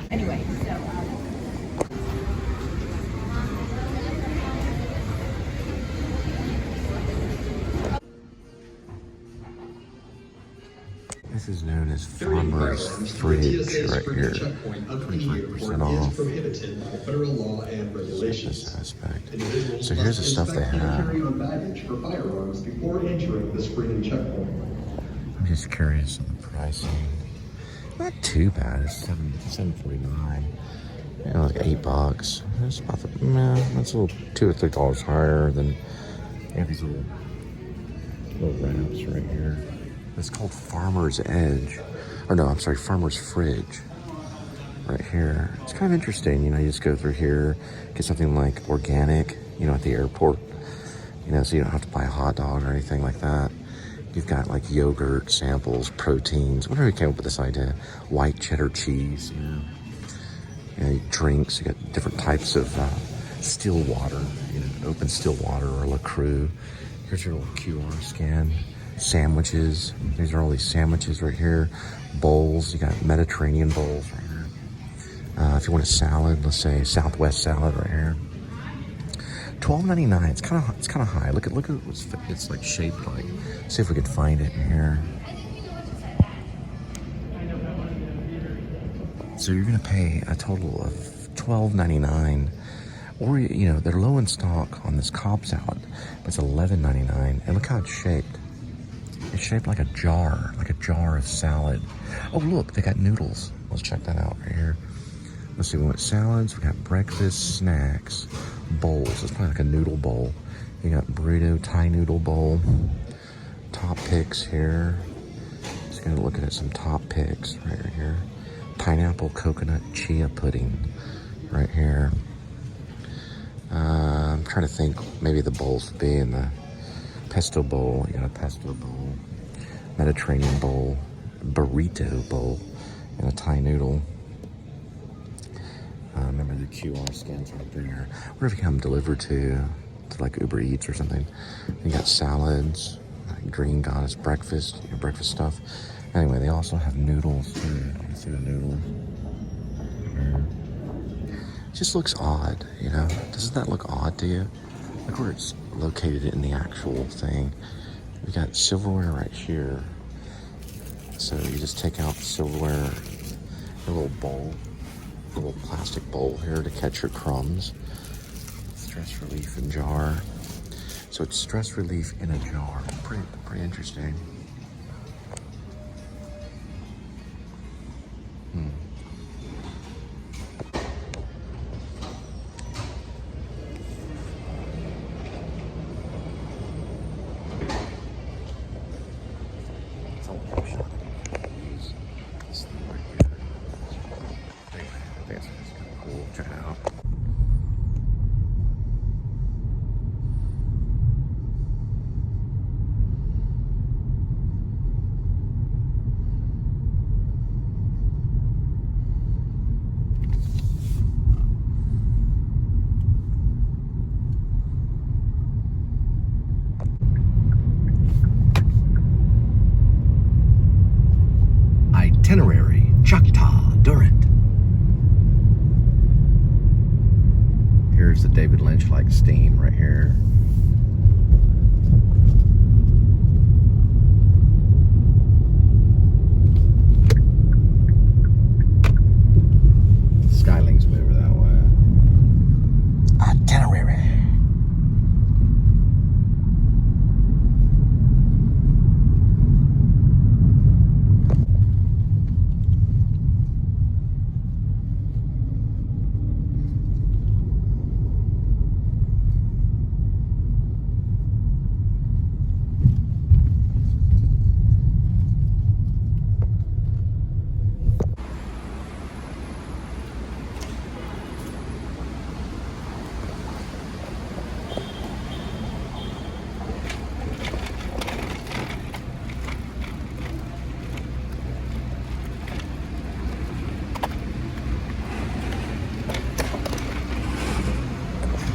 Anyway, so. This is known as Farmer's Fridge right here. 25% off. Federal law and regulations. This aspect. So here's the stuff they have. For firearms before entering the screening checkpoint. I'm just curious on the pricing. Not too bad. It's $7.49. You know, like $8. It's about the, that's a little $2 or $3 higher than they have these little wraps right here. It's called Farmer's Edge. Or no, I'm sorry, Farmer's Fridge. Right here. It's kind of interesting, you know, you just go through here, get something like organic, you know, at the airport. You know, so you don't have to buy a hot dog or anything like that. You've got like yogurt, samples, proteins. I wonder who came up with this idea. White cheddar cheese, you know, drinks. You got different types of still water, you know, open still water or LaCroix. Here's your little QR scan. Sandwiches. These are all these sandwiches right here. Bowls. You got Mediterranean bowls right here. If you want a salad, let's say Southwest salad right here. $12.99. It's kind of high. Look at what it's like shaped like. See if we could find it in here. So you're gonna pay a total of $12.99. Or, you know, they're low in stock on this Cobb salad, but it's $11.99. And look how it's shaped. It's shaped like a jar of salad. Oh, look, they got noodles. Let's check that out right here. Let's see, we want salads, we got breakfast, snacks, bowls. It's probably like a noodle bowl. You got burrito, Thai noodle bowl. Top picks here. Just gonna look at some top picks right here. Pineapple, coconut, chia pudding right here. I'm trying to think, maybe the bowls would be in the pesto bowl. You got a pesto bowl, Mediterranean bowl, burrito bowl, and a Thai noodle. Remember the QR scans right there. Where if you come delivered to like Uber Eats or something. You got salads, green goddess breakfast, you know, breakfast stuff. Anyway, they also have noodles too. You can see the noodles. It just looks odd, you know. Doesn't that look odd to you? Look where it's located in the actual thing. We got silverware right here. So you just take out the silverware, a little bowl, a little plastic bowl here to catch your crumbs. Stress relief in jar. So it's stress relief in a jar. Pretty interesting. Itinerary, Choctaw, Durant. Here's the David Lynch like steam right here. Skyling's over that way. Itinerary.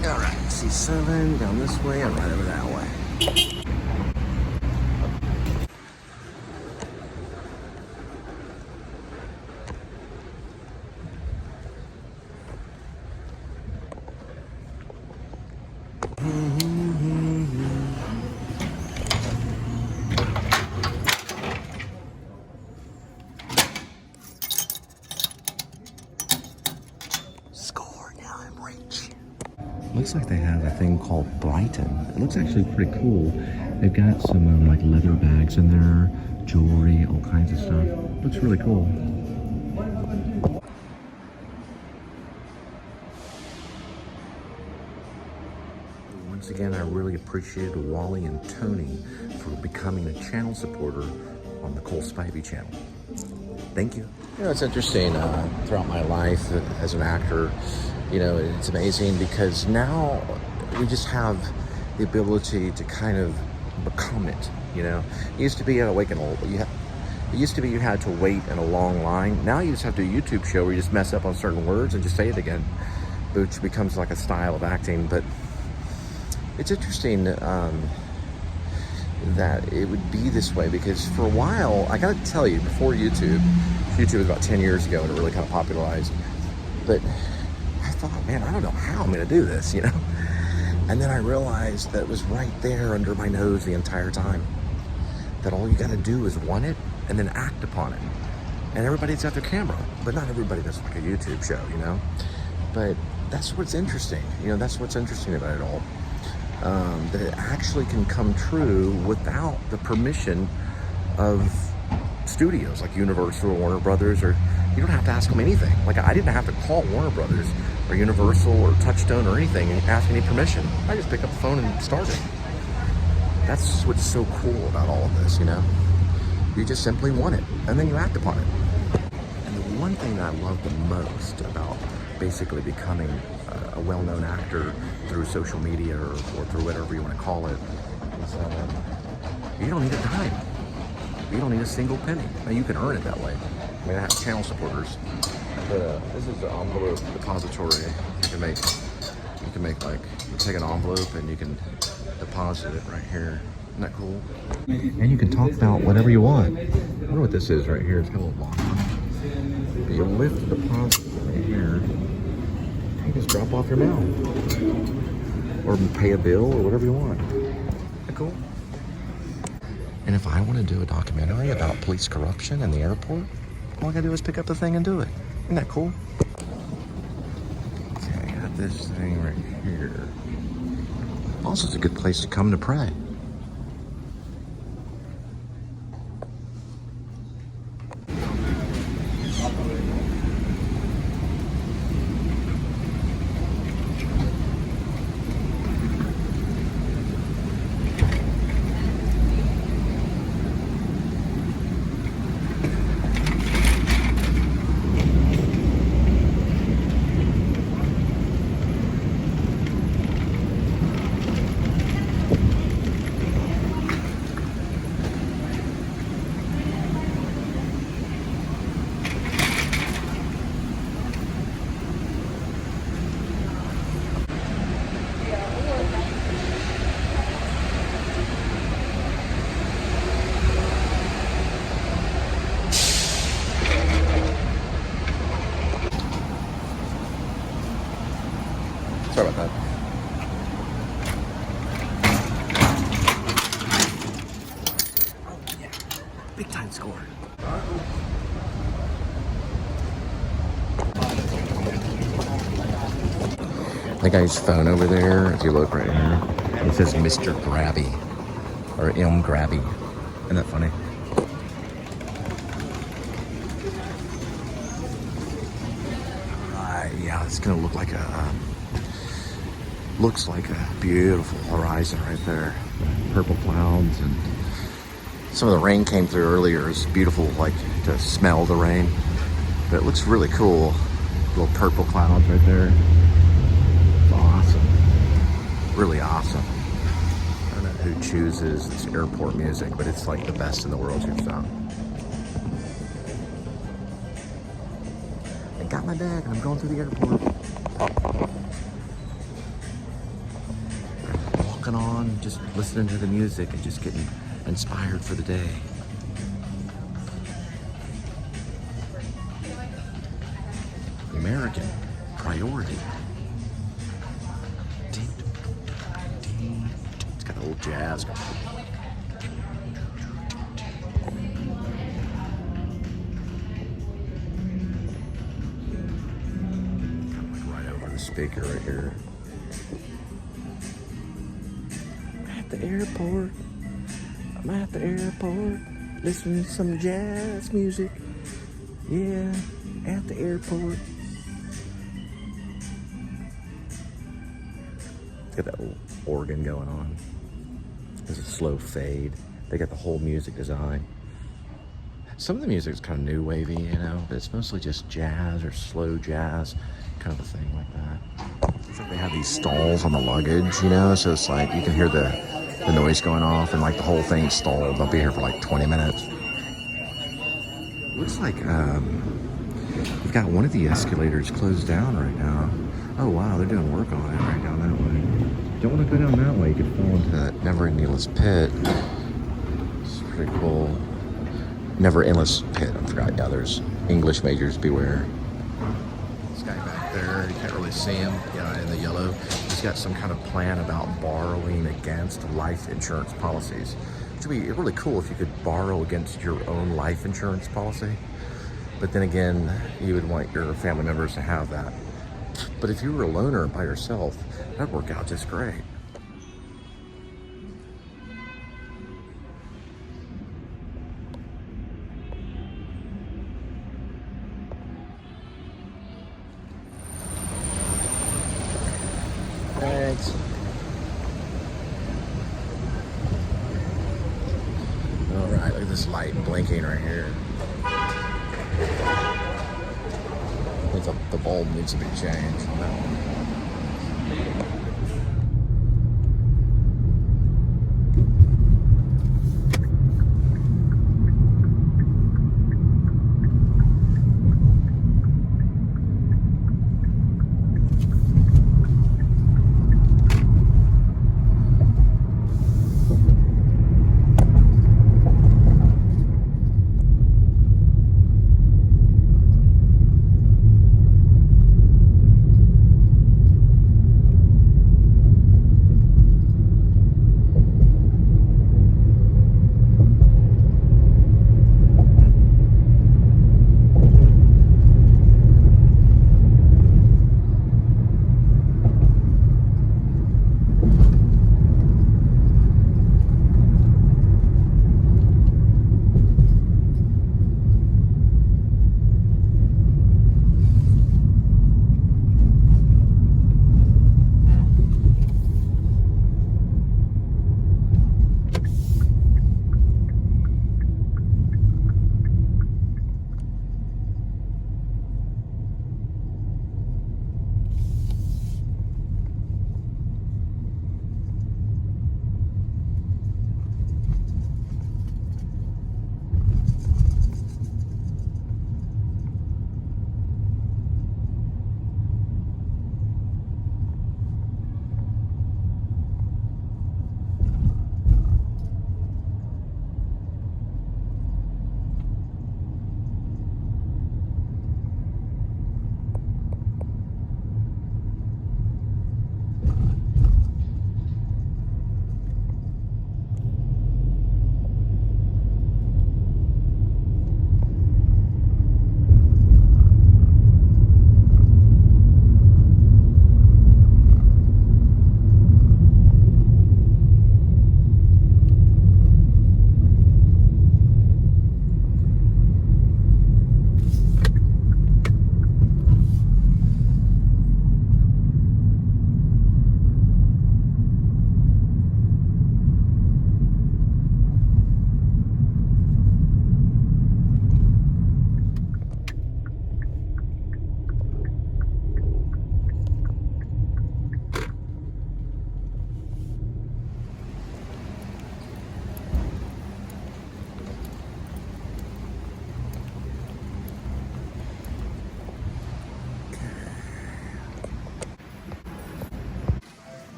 Alright, C7 down this way and right over that way. Looks like they have a thing called Brighton. It looks actually pretty cool. They've got some like leather bags in there, jewelry, all kinds of stuff. Looks really cool. Once again, I really appreciated Wally and Tony for becoming a channel supporter on the Cole Spivey channel. Thank you. You know, it's interesting throughout my life as an actor, you know, it's amazing because now we just have the ability to kind of become it, you know. It used to be you had to wait in a long line. Now you just have to do a YouTube show where you just mess up on certain words and just say it again, which becomes like a style of acting. But it's interesting that it would be this way because for a while, I gotta tell you, before YouTube was about 10 years ago and it really kind of popularized, but I thought, man, I don't know how I'm gonna do this, you know? And then I realized that it was right there under my nose the entire time, that all you gotta do is want it and then act upon it. And everybody's got their camera, but not everybody does like a YouTube show, you know? But that's what's interesting, you know, that's what's interesting about it all. That it actually can come true without the permission of studios like Universal or Warner Brothers, or you don't have to ask them anything. Like I didn't have to call Warner Brothers or Universal or Touchstone or anything and ask any permission. I just picked up the phone and started. That's what's so cool about all of this, you know? You just simply want it and then you act upon it. And the one thing that I love the most about basically becoming a well-known actor through social media or through whatever you want to call it is you don't need a dime. You don't need a single penny. Now you can earn it that way. I mean, I have channel supporters. But this is the envelope depository. You can make like, you take an envelope and you can deposit it right here. Isn't that cool? And you can talk about whatever you want. I wonder what this is right here. It's got a little lock on it. You lift the deposit right here. You just drop off your mail. Or pay a bill or whatever you want. Isn't that cool? And if I want to do a documentary about police corruption in the airport, all I gotta do is pick up the thing and do it. Isn't that cool? Okay, I got this thing right here. Also, it's a good place to come to pray. Sorry about that. Oh, yeah. Big time score. That guy's phone over there, if you look right here, it says Mr. Grabby. Or M. Grabby. Isn't that funny? Yeah, it's gonna look like looks like a beautiful horizon right there. Purple clouds, and some of the rain came through earlier. It's beautiful, like to smell the rain. But it looks really cool. Little purple clouds right there. It's awesome. Really awesome. I don't know who chooses this airport music, but it's like the best in the world you've found. I got my bag and I'm going through the airport. Walking on, just listening to the music and just getting inspired for the day. American priority. It's got a little jazz. Kind of like right over the speaker right here. at the airport. I'm at the airport listening to some jazz music. Yeah, at the airport. Got that little organ going on. There's a slow fade. They got the whole music design. Some of the music is kind of new wavy, you know, but it's mostly just jazz or slow jazz, kind of a thing like that. It's like they have these stalls on the luggage, you know, so it's like you can hear the noise going off and like the whole thing's stalled. They'll be here for like 20 minutes. Looks like we've got one of the escalators closed down right now. Oh wow, they're doing work on it right down that way. You don't want to go down that way. You could fall into that never-endless pit. It's pretty cool. Never endless pit. I forgot. Yeah, there's English majors beware. This guy back there, you can't really see him. Yeah, in the yellow. He's got some kind of plan about borrowing against life insurance policies. Which would be really cool if you could borrow against your own life insurance policy. But then again, you would want your family members to have that. But if you were a loner by yourself, that'd work out just great. Thanks. All right, look at this light blinking right here. I think the bulb needs to be changed on that one.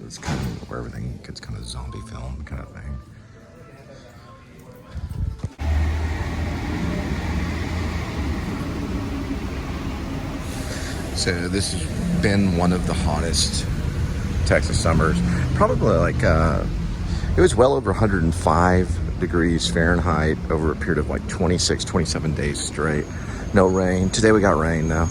It's kind of where everything gets kind of zombie film kind of thing. So this has been one of the hottest Texas summers. Probably like, it was well over 105 degrees Fahrenheit over a period of like 26, 27 days straight. No rain. Today we got rain though.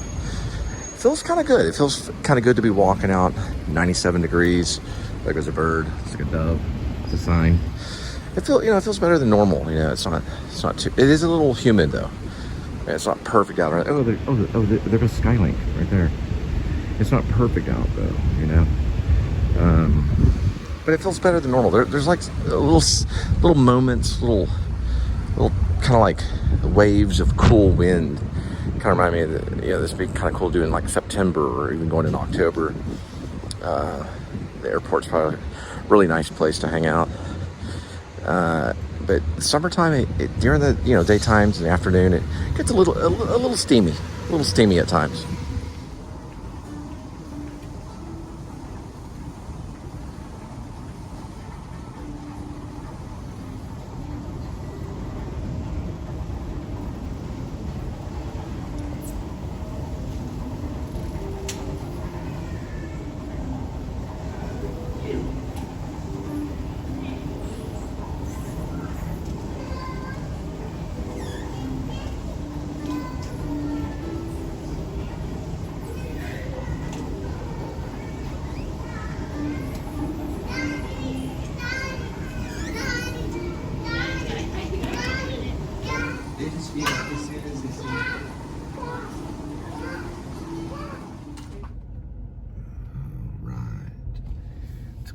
feels kind of good. It feels kind of good to be walking out. 97 degrees. There goes a bird. It's like a dove. It's a sign. It feels better than normal. It's not too. It is a little humid though. It's not perfect out. Right? There goes Skylink right there. It's not perfect out though. But it feels better than normal. There's like little moments, little kind of like waves of cool wind. Kind of remind me of this would be kind of cool doing like September or even going in October. The airport's probably a really nice place to hang out. But summertime, during the daytimes and the afternoon, it gets a little steamy at times.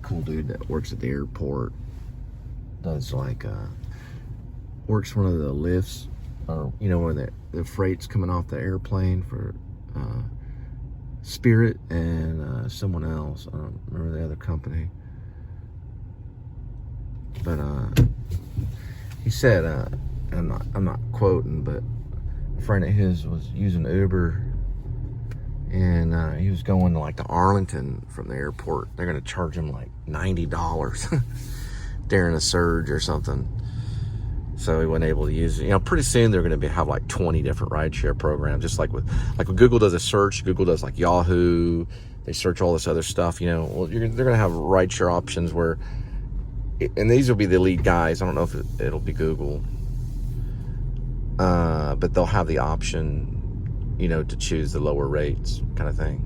Cool dude that works at the airport does like works one of the lifts, or when the freight's coming off the airplane for Spirit and someone else. I don't remember the other company, but he said I'm not quoting, but a friend of his was using Uber. And he was going to like to Arlington from the airport. They're going to charge him like $90 during a surge or something. So he wasn't able to use it. Pretty soon they're going to have like 20 different rideshare programs. Just like when Google does a search, Google does like Yahoo. They search all this other stuff. Well, they're going to have rideshare options where, and these will be the lead guys. I don't know if it'll be Google, but they'll have the option, to choose the lower rates kind of thing.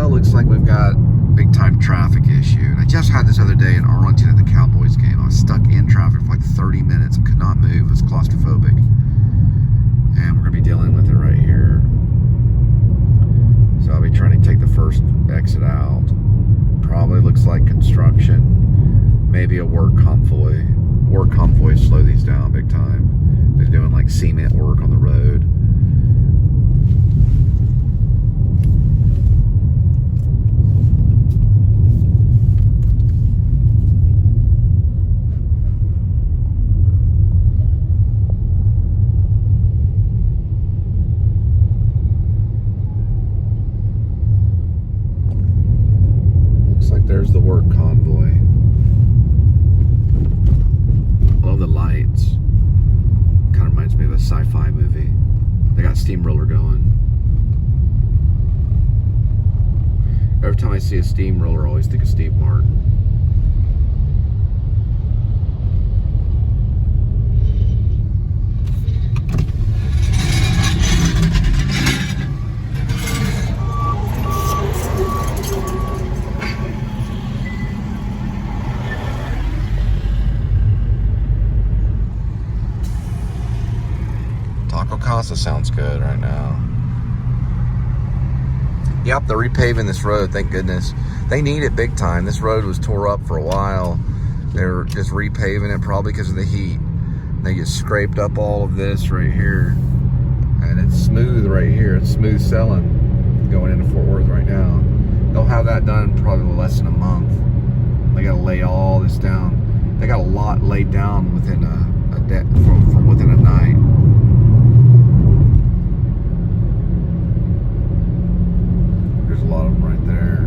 Looks like we've got big time traffic issue. And I just had this other day in Arlington at the Cowboys game. I was stuck in traffic for like 30 minutes. Could not move. It was claustrophobic. And we're going to be dealing with it right here. So I'll be trying to take the first exit out. Probably looks like construction. Maybe a work convoy. Work convoys slow these down big time. They're doing like cement work on the road. There's the work convoy. Love the lights. Kind of reminds me of a sci-fi movie. They got steamroller going. Every time I see a steamroller, I always think of Steve Martin. also sounds good right now. Yep, they're repaving this road, thank goodness. They need it big time. This road was tore up for a while. They're just repaving it probably because of the heat. They just scraped up all of this right here. And it's smooth right here. It's smooth selling going into Fort Worth right now. They'll have that done probably less than a month. They got to lay all this down. They got a lot laid down within from within a night. There's a lot of them right there.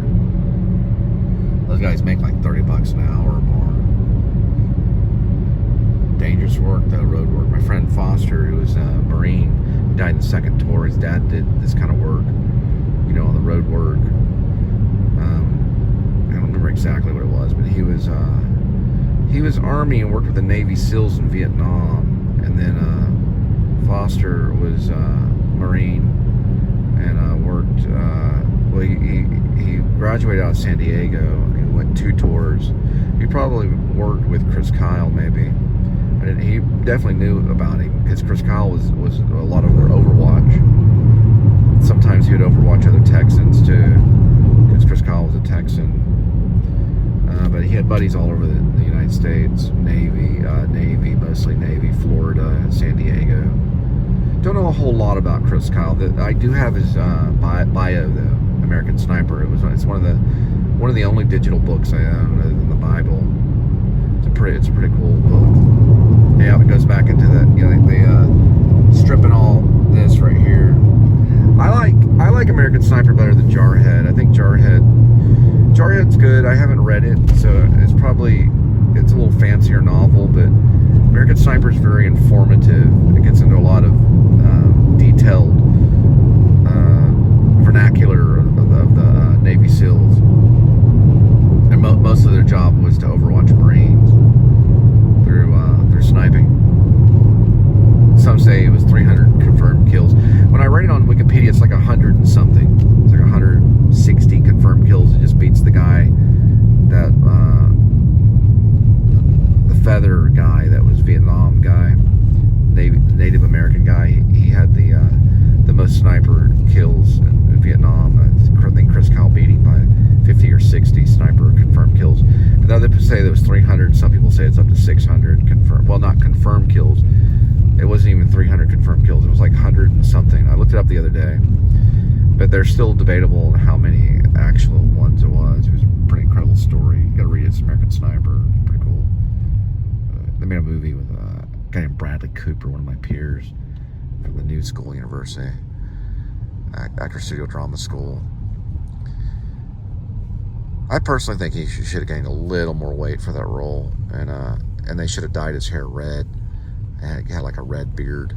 Those guys make like 30 bucks an hour or more. Dangerous work, though, road work. My friend Foster, who was a Marine, he died in the second tour. His dad did this kind of work, you know, on the road work. I don't remember exactly what it was, but he was Army and worked with the Navy SEALs in Vietnam, and then Foster was Marine and worked. Well, he graduated out of San Diego. He went 2 tours. He probably worked with Chris Kyle, maybe. He definitely knew about him because Chris Kyle was a lot of their Overwatch. Sometimes he would Overwatch other Texans too, because Chris Kyle was a Texan. But he had buddies all over the United States, Navy, mostly Navy, Florida, San Diego. Don't know a whole lot about Chris Kyle. I do have his bio though, American Sniper. It's one of the only digital books I own other than the Bible. It's a pretty cool book. Yeah, it goes back into that. You know, they stripping all this right here. I like American Sniper better than Jarhead. I think Jarhead's good. I haven't read it, so it's a little fancier novel, but American Sniper is very informative. It gets into a lot of detailed vernacular of the Navy SEALs, and most of their job was to Overwatch Marines through sniping. Some say it was 300 confirmed kills. When I read it on Wikipedia, it's like 100 and something. It's like 160 confirmed kills. It just beats the guy that the Feather guy that was Vietnam guy, Native American guy. He had the most sniper kills in Vietnam. I think Chris Kyle beat him by 50 or 60 sniper confirmed kills. But now they say there was 300. Some people say it's up to 600 confirmed. Well, not confirmed kills. It wasn't even 300 confirmed kills. It was like 100 and something. I looked it up the other day. But they're still debatable on how many actual ones it was. It was a pretty incredible story. You gotta read it. It's American Sniper. It's pretty cool. They made a movie with a guy named Bradley Cooper, one of my peers from the New School University, Actor Studio Drama School. I personally think he should have gained a little more weight for that role, and they should have dyed his hair red. He had like a red beard,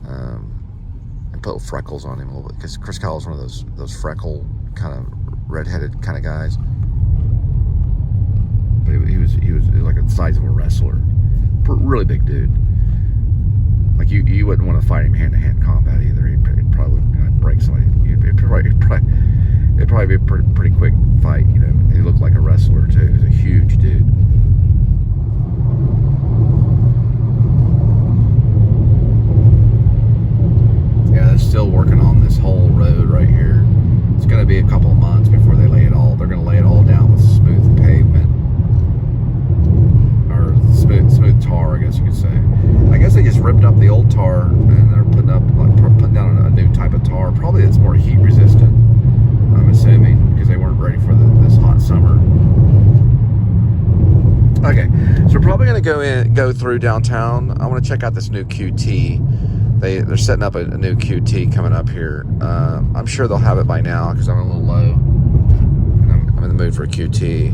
and put freckles on him a little bit, because Chris Kyle is one of those freckle kind of redheaded kind of guys. But he was like the size of a wrestler, really big dude. Like you wouldn't want to fight him hand-to-hand combat either. He'd probably break somebody. It'd probably be a pretty quick fight. You know, he looked like a wrestler too. He was a huge dude. Yeah, they're still working on this whole road right here. It's going to be a couple of months before they lay it all. They're going to lay it all down with smooth pavement, or smooth tar, I guess you could say. I guess they just ripped up the old tar and they're putting down a new type of tar. Probably it's more heat resistant, I'm assuming, because they weren't ready for this hot summer. Okay, so we're probably going to go through downtown. I want to check out this new QT. They're setting up a new QT coming up here. I'm sure they'll have it by now because I'm a little low. And I'm in the mood for a QT.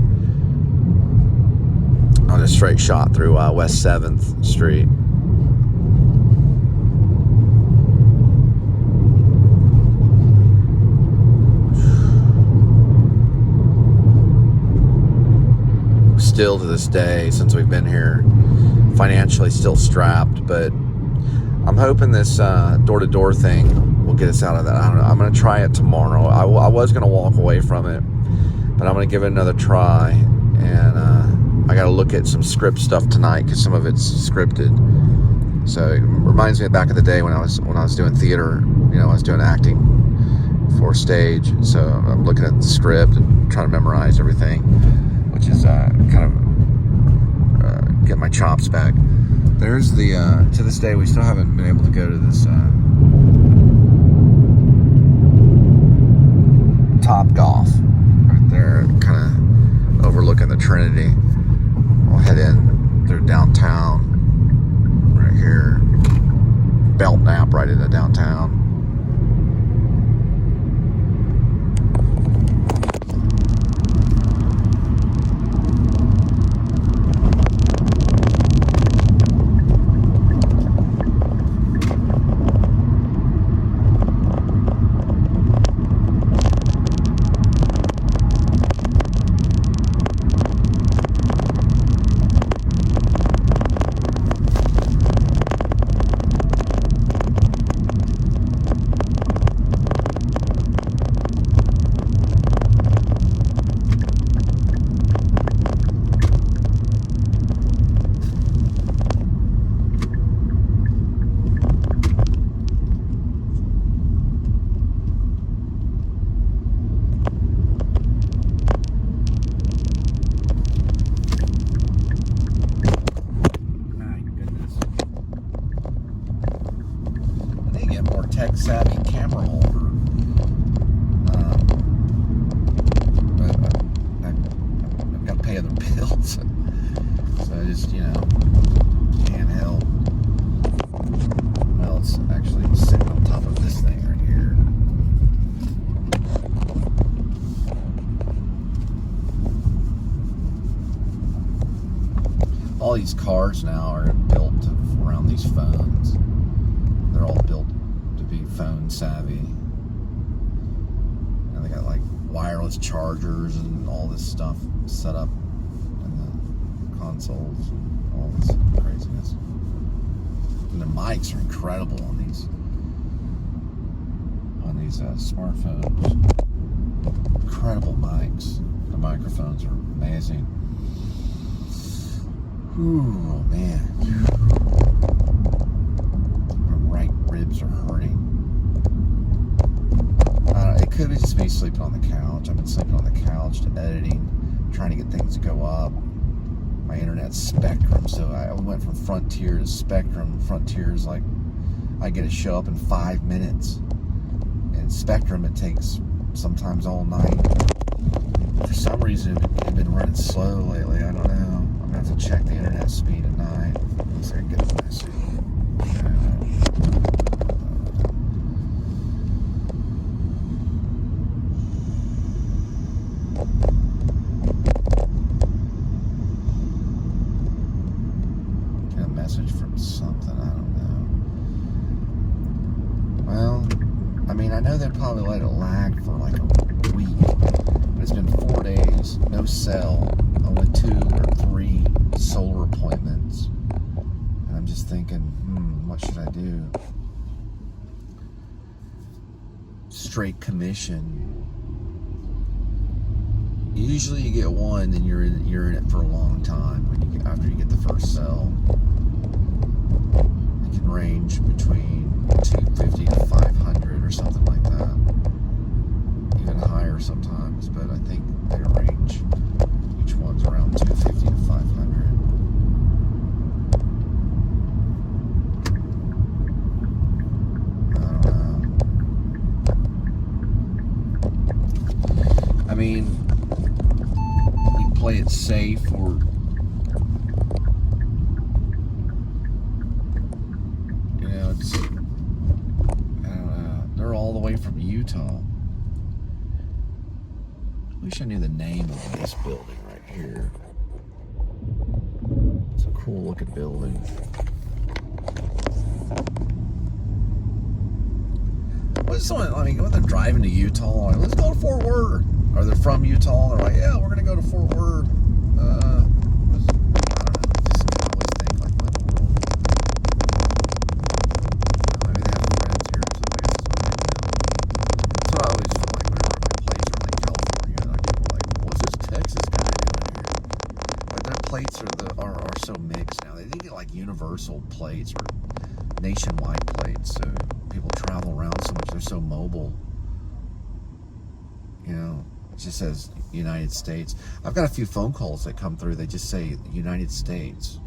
On a straight shot through West 7th Street. Still to this day, since we've been here, financially still strapped, but I'm hoping this door-to-door thing will get us out of that. I don't know. I'm going to try it tomorrow. I was going to walk away from it, but I'm going to give it another try. And I got to look at some script stuff tonight because some of it's scripted. So it reminds me of back in the day when I was doing theater. You know, I was doing acting for stage. So I'm looking at the script and trying to memorize everything, which is kind of get my chops back. There's the to this day we still haven't been able to go to this Top Golf right there, kind of overlooking the Trinity. We'll head in through downtown right here, belt nap right into downtown. Tech-savvy camera holder. But I've got to pay other bills. So I just, you know, can't help. Well, it's actually sitting on top of this thing right here. All these cars now are built around these phones. They're all built to be phone savvy. And they got like wireless chargers and all this stuff set up in the consoles and all this craziness. And the mics are incredible on these smartphones. Incredible mics. The microphones are amazing. Ooh, man. My right ribs are hurting. It could just be sleeping on the couch. I've been sleeping on the couch, editing, trying to get things to go up. My internet's Spectrum, so I went from Frontier to Spectrum. Frontier is like, I get it show up in 5 minutes. And Spectrum, it takes sometimes all night. For some reason, it's been running slow lately. I don't know. I'm gonna have to check the internet speed at night. So I can get the message. Get a message from something. I don't know. Well, I mean, I know they'd probably let it lag for like a week. But it's been 4 days, no cell, only 2 or 3 solar appointments. And I'm just thinking, what should I do? Straight commission. Usually you get one, then you're in it for a long time after you get the first cell. It can range between 250 to 500 or something like that. Even higher sometimes, but I think they range. Each one's around 250 to 500. I don't know. I mean, you play it safe or it's, I don't know. They're all the way from Utah. Wish I knew the name of this building right here. It's a cool looking building. What's someone, I mean, when they're driving to Utah, like, let's go to Fort Worth. Or they're from Utah, and they're like, yeah, we're gonna go to Fort Worth. I don't know, just always think like, what? Maybe they have friends here or something. That's what I always feel like whenever I play from like California, like people are like, what's this Texas guy doing here? Like their plates are so mixed now. They get like universal plates or nationwide plates, so people travel around so much. They're so mobile. You know, it just says United States. I've got a few phone calls that come through. They just say United States.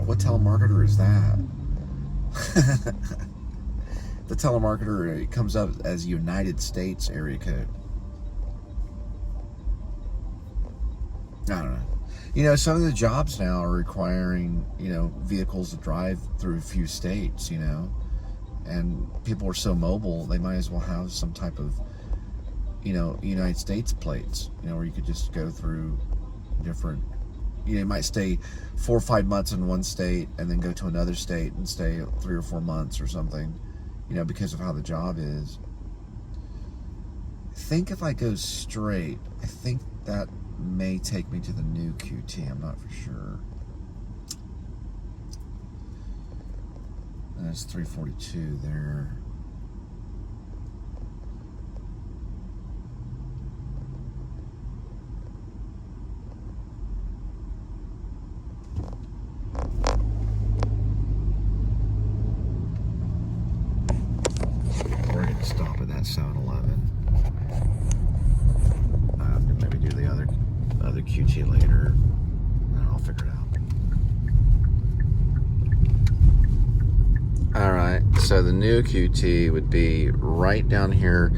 What telemarketer is that? The telemarketer, it comes up as United States area code. I don't know. You know, some of the jobs now are requiring, you know, vehicles to drive through a few states, you know, and people are so mobile, they might as well have some type of, you know, United States plates, you know, where you could just go through different, you know, you might stay 4 or 5 months in one state and then go to another state and stay 3 or 4 months or something, you know, because of how the job is. I think if I go straight, I think that may take me to the new QT. I'm not for sure. And that's 342 there. We're going to stop at that 7-Eleven. Maybe do the other QT later, and I'll figure it out. All right, so the new QT would be right down here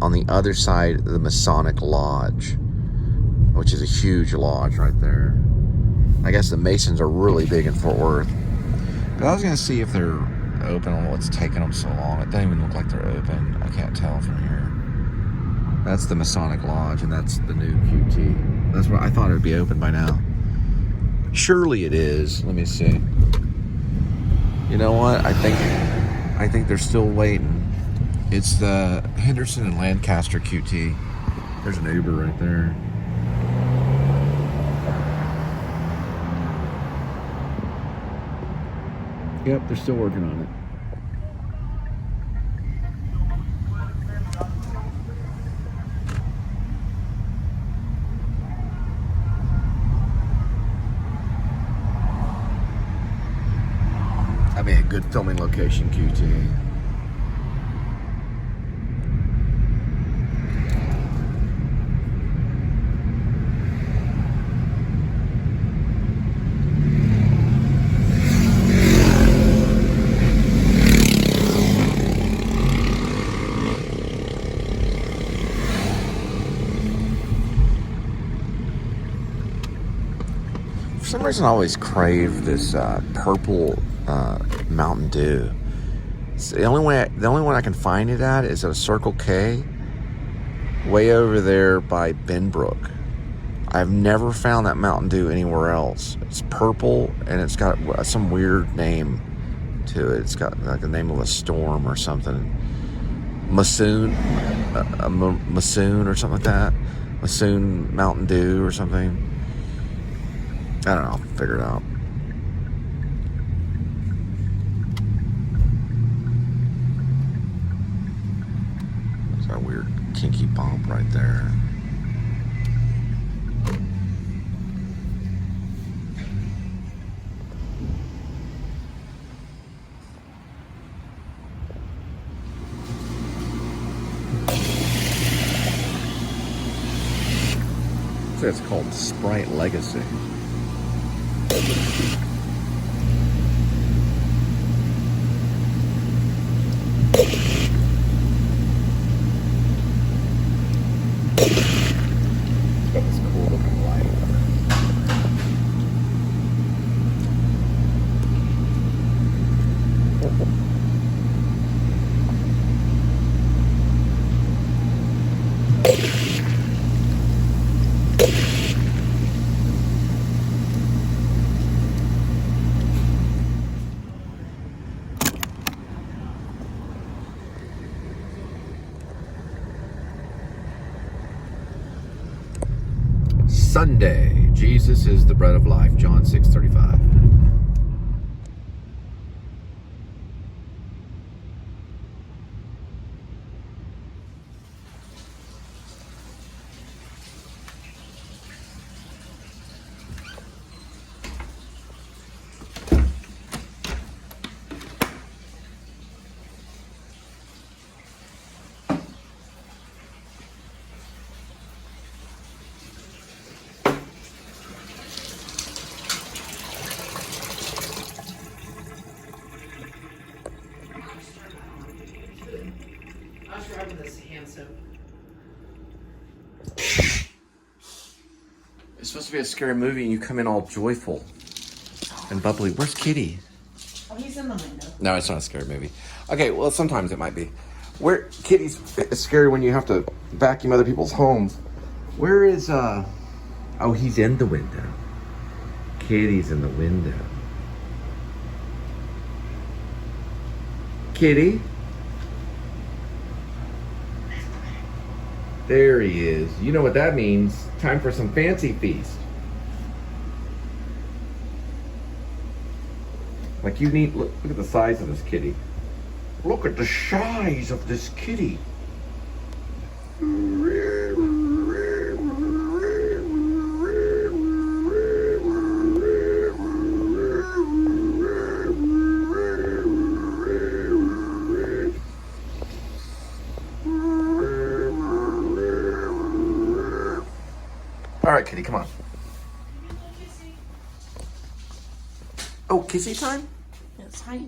on the other side of the Masonic Lodge, which is a huge lodge right there. I guess the Masons are really big in Fort Worth. But I was gonna see if they're open on what's taking them so long. It doesn't even look like they're open. I can't tell from here. That's the Masonic Lodge, and that's the new QT. That's what I thought it would be open by now. Surely it is. Let me see. You know what? I think they're still waiting. It's the Henderson and Lancaster QT. There's an Uber right there. Yep, they're still working on it. I mean, a good filming location, QT. For some reason, I always crave this purple Mountain Dew. It's the only one I can find it at is at a Circle K, way over there by Benbrook. I've never found that Mountain Dew anywhere else. It's purple and it's got some weird name to it. It's got like the name of a storm or something. Masoon or something like that. Masoon Mountain Dew or something. I don't know. I'll figure it out. There's that weird kinky bump right there. It's called Sprite Legacy. It's got this cool looking light. Sunday, Jesus is the bread of life, John 6:35. It's supposed to be a scary movie and you come in all joyful and bubbly. Where's Kitty? Oh, he's in the window. No, it's not a scary movie. Okay, well, sometimes it might be. Where Kitty's scary when you have to vacuum other people's homes. Where is, oh, he's in the window. Kitty's in the window. Kitty? There he is. You know what that means. Time for some fancy feast. Like you need, look at the size of this kitty. Look at the size of this kitty. All right, kitty, come on. Oh, kissy time? Yes, hi.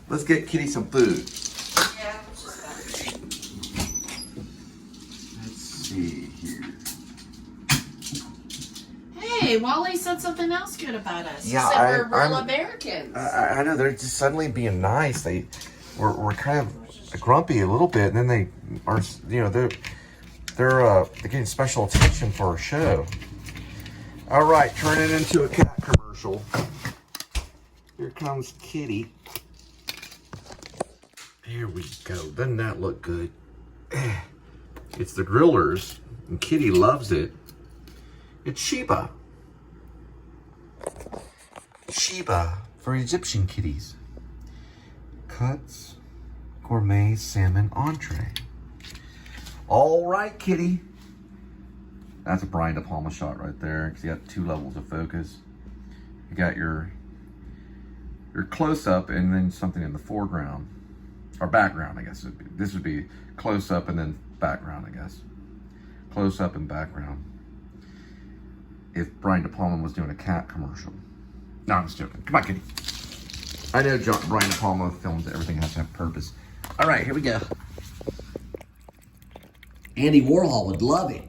Let's get Kitty some food. Yeah, which is better. Let's see here. Hey, Wally said something else good about us. Yeah, he said we're real Americans. I know, they're just suddenly being nice. We're kind of grumpy a little bit, and then they are, you know, they're getting special attention for our show. All right, turn it into a cat commercial. Here comes Kitty. There we go. Doesn't that look good? It's the grillers, and Kitty loves it. It's Sheba. Sheba for Egyptian kitties. Cuts, gourmet salmon entree. All right, Kitty. That's a Brian De Palma shot right there, because you got 2 levels of focus. You got your close-up and then something in the foreground. Or background, I guess. This would be close-up and then background, I guess. Close-up and background. If Brian De Palma was doing a cat commercial. No, I'm just joking. Come on, Kitty. I know Brian De Palma films everything has to have purpose. All right, here we go. Andy Warhol would love it.